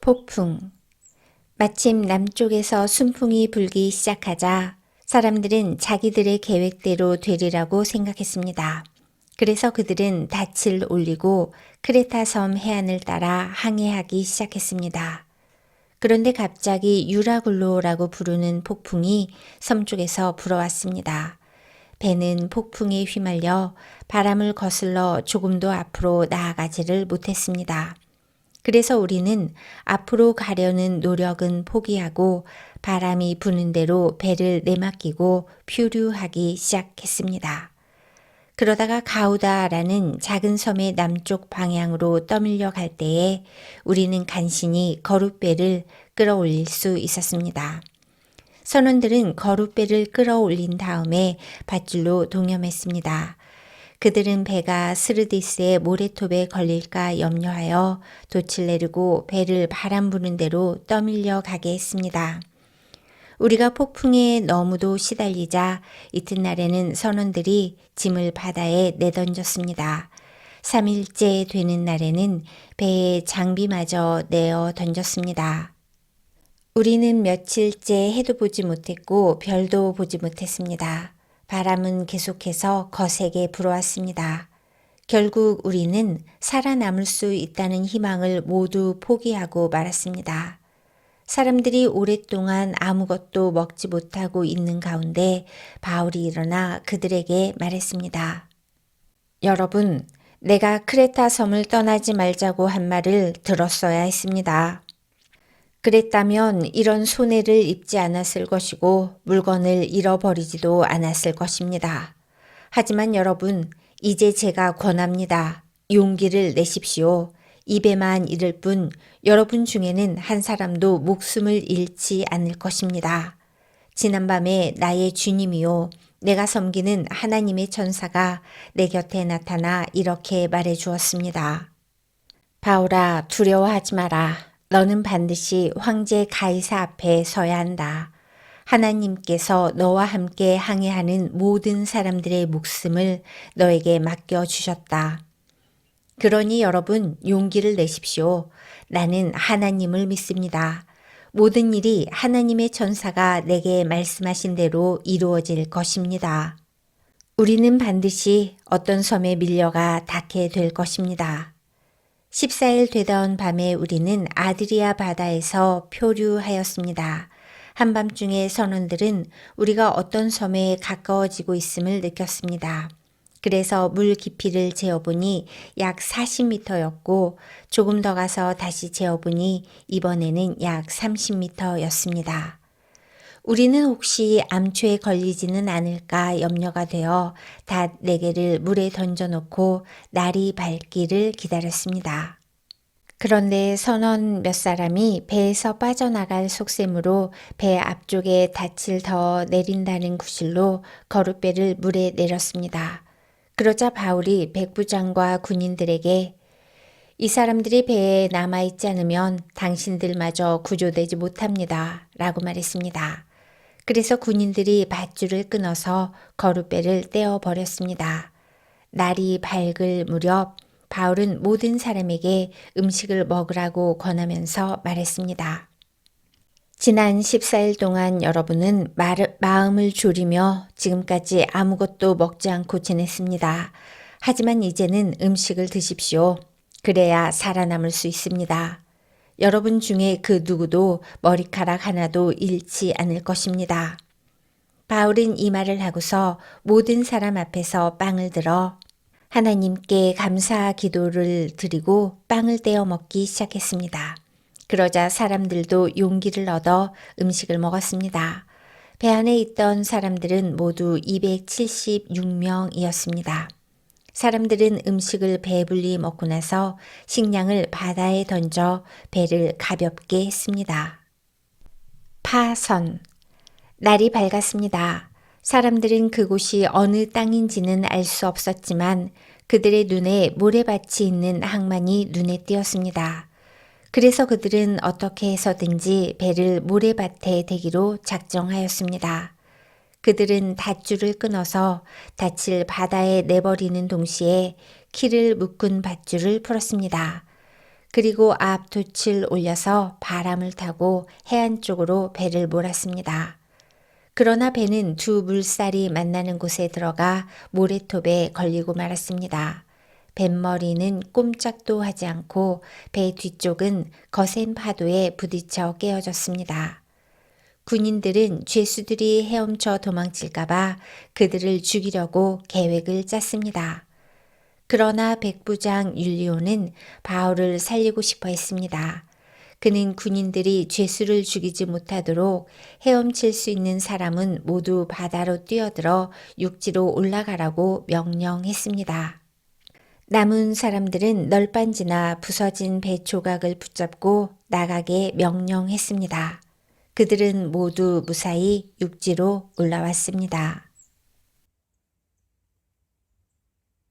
폭풍. 마침 남쪽에서 순풍이 불기 시작하자 사람들은 자기들의 계획대로 되리라고 생각했습니다. 그래서 그들은 닻을 올리고 크레타 섬 해안을 따라 항해하기 시작했습니다. 그런데 갑자기 유라굴로라고 부르는 폭풍이 섬 쪽에서 불어왔습니다. 배는 폭풍에 휘말려 바람을 거슬러 조금도 앞으로 나아가지를 못했습니다. 그래서 우리는 앞으로 가려는 노력은 포기하고 바람이 부는 대로 배를 내맡기고 표류하기 시작했습니다. 그러다가 가우다라는 작은 섬의 남쪽 방향으로 떠밀려 갈 때에 우리는 간신히 거룻배를 끌어올릴 수 있었습니다. 선원들은 거룻배를 끌어올린 다음에 밧줄로 동염했습니다. 그들은 배가 스르디스의 모래톱에 걸릴까 염려하여 돛을 내리고 배를 바람 부는 대로 떠밀려 가게 했습니다. 우리가 폭풍에 너무도 시달리자 이튿날에는 선원들이 짐을 바다에 내던졌습니다. 3일째 되는 날에는 배의 장비마저 내어 던졌습니다. 우리는 며칠째 해도 보지 못했고 별도 보지 못했습니다. 바람은 계속해서 거세게 불어왔습니다. 결국 우리는 살아남을 수 있다는 희망을 모두 포기하고 말았습니다. 사람들이 오랫동안 아무것도 먹지 못하고 있는 가운데 바울이 일어나 그들에게 말했습니다. 여러분, 내가 크레타 섬을 떠나지 말자고 한 말을 들었어야 했습니다. 그랬다면 이런 손해를 입지 않았을 것이고 물건을 잃어버리지도 않았을 것입니다. 하지만 여러분, 이제 제가 권합니다. 용기를 내십시오. 입에만 이를 뿐 여러분 중에는 한 사람도 목숨을 잃지 않을 것입니다. 지난밤에 나의 주님이요 내가 섬기는 하나님의 천사가 내 곁에 나타나 이렇게 말해 주었습니다. 바울아, 두려워하지 마라. 너는 반드시 황제 가이사 앞에 서야 한다. 하나님께서 너와 함께 항해하는 모든 사람들의 목숨을 너에게 맡겨주셨다. 그러니 여러분 용기를 내십시오. 나는 하나님을 믿습니다. 모든 일이 하나님의 천사가 내게 말씀하신 대로 이루어질 것입니다. 우리는 반드시 어떤 섬에 밀려가 닿게 될 것입니다. 14일 되던 밤에 우리는 아드리아 바다에서 표류하였습니다. 한밤중에 선원들은 우리가 어떤 섬에 가까워지고 있음을 느꼈습니다. 그래서 물 깊이를 재어보니 약 40m였고 조금 더 가서 다시 재어보니 이번에는 약 30m였습니다. 우리는 혹시 암초에 걸리지는 않을까 염려가 되어 닷 4개를 물에 던져놓고 날이 밝기를 기다렸습니다. 그런데 선원 몇 사람이 배에서 빠져나갈 속셈으로 배 앞쪽에 닻을 더 내린다는 구실로 거룻배를 물에 내렸습니다. 그러자 바울이 백부장과 군인들에게 이 사람들이 배에 남아있지 않으면 당신들마저 구조되지 못합니다. 라고 말했습니다. 그래서 군인들이 밧줄을 끊어서 거룻배를 떼어버렸습니다. 날이 밝을 무렵 바울은 모든 사람에게 음식을 먹으라고 권하면서 말했습니다. 지난 14일 동안 여러분은 마음을 졸이며 지금까지 아무것도 먹지 않고 지냈습니다. 하지만 이제는 음식을 드십시오. 그래야 살아남을 수 있습니다. 여러분 중에 그 누구도 머리카락 하나도 잃지 않을 것입니다. 바울은 이 말을 하고서 모든 사람 앞에서 빵을 들어 하나님께 감사 기도를 드리고 빵을 떼어 먹기 시작했습니다. 그러자 사람들도 용기를 얻어 음식을 먹었습니다. 배 안에 있던 사람들은 모두 276명이었습니다. 사람들은 음식을 배불리 먹고 나서 식량을 바다에 던져 배를 가볍게 했습니다. 파선. 날이 밝았습니다. 사람들은 그곳이 어느 땅인지는 알 수 없었지만 그들의 눈에 모래밭이 있는 항만이 눈에 띄었습니다. 그래서 그들은 어떻게 해서든지 배를 모래밭에 대기로 작정하였습니다. 그들은 밧줄을 끊어서 닻을 바다에 내버리는 동시에 키를 묶은 밧줄을 풀었습니다. 그리고 앞돛을 올려서 바람을 타고 해안 쪽으로 배를 몰았습니다. 그러나 배는 두 물살이 만나는 곳에 들어가 모래톱에 걸리고 말았습니다. 뱃머리는 꼼짝도 하지 않고 배 뒤쪽은 거센 파도에 부딪혀 깨어졌습니다. 군인들은 죄수들이 헤엄쳐 도망칠까봐 그들을 죽이려고 계획을 짰습니다. 그러나 백부장 율리오는 바울을 살리고 싶어 했습니다. 그는 군인들이 죄수를 죽이지 못하도록 헤엄칠 수 있는 사람은 모두 바다로 뛰어들어 육지로 올라가라고 명령했습니다. 남은 사람들은 널빤지나 부서진 배 조각을 붙잡고 나가게 명령했습니다. 그들은 모두 무사히 육지로 올라왔습니다.